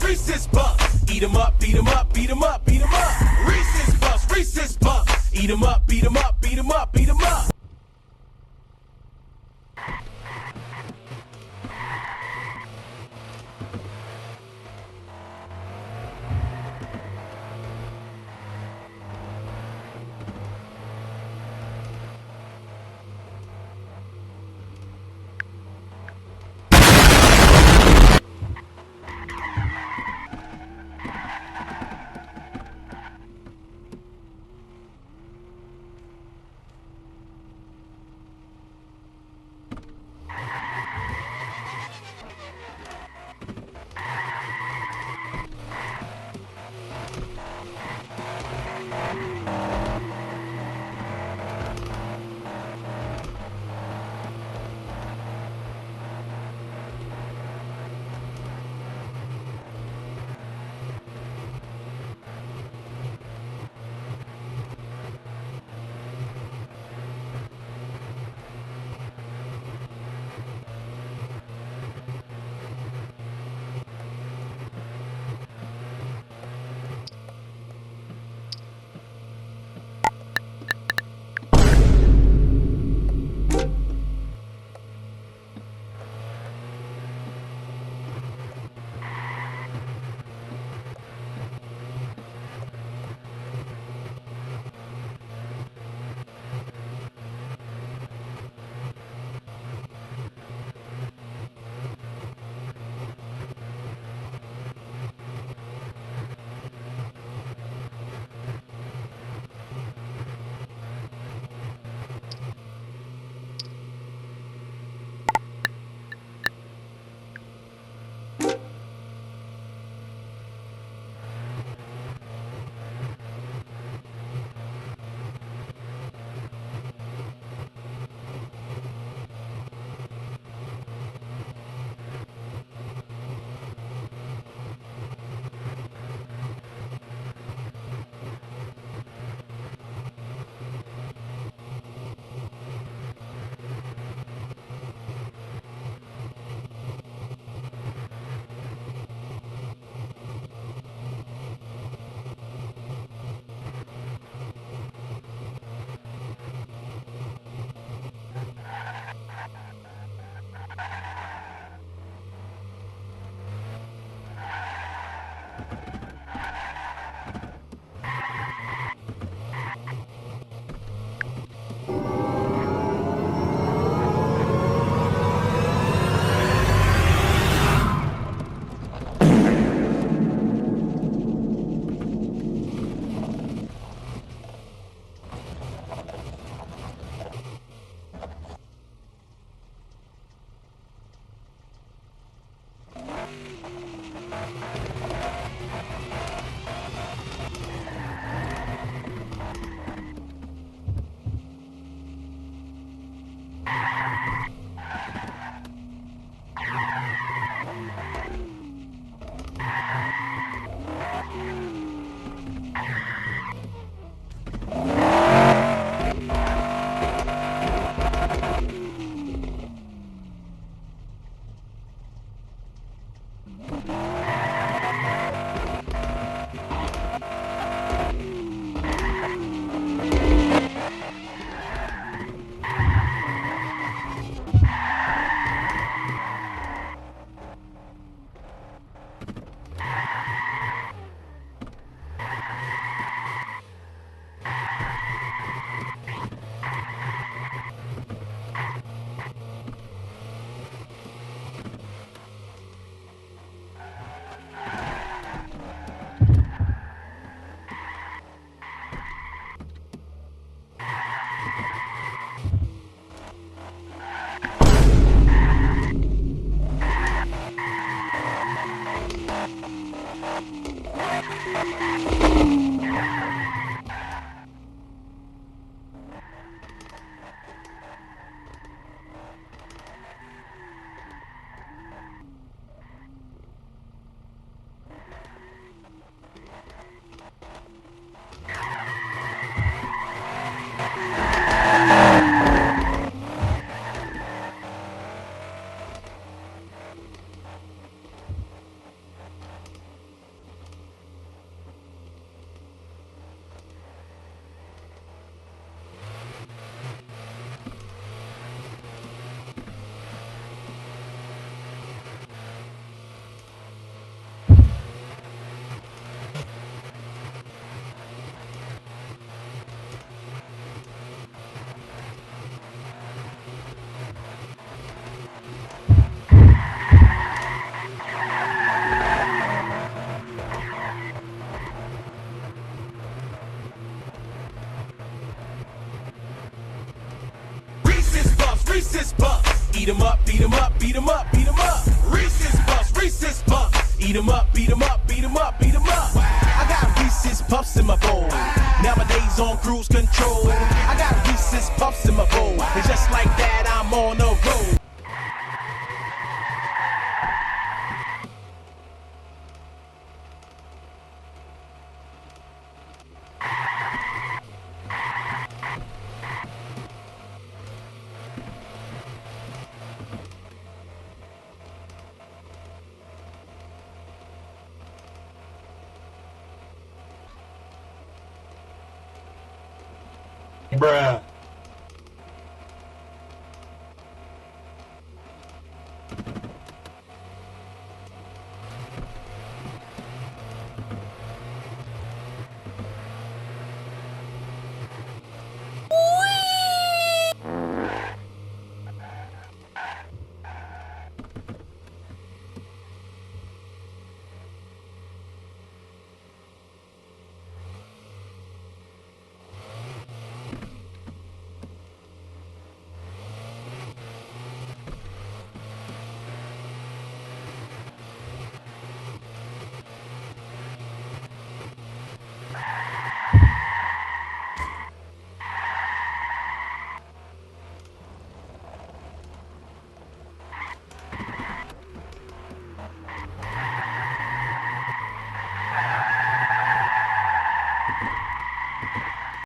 Reese's Puffs. Eat 'em up, beat 'em up, beat 'em up, beat 'em up. Reese's Puffs, Reese's Puffs. Eat 'em up, beat 'em up, beat 'em up, beat 'em up. up, beat 'em up. Reese's Puffs. Eat 'em up, beat 'em up, beat 'em up, beat 'em up. I got Reese's Puffs in my bowl. Nowadays on cruise control. I got Reese's Puffs in my bowl. And just like that, I'm on the road. Bruh.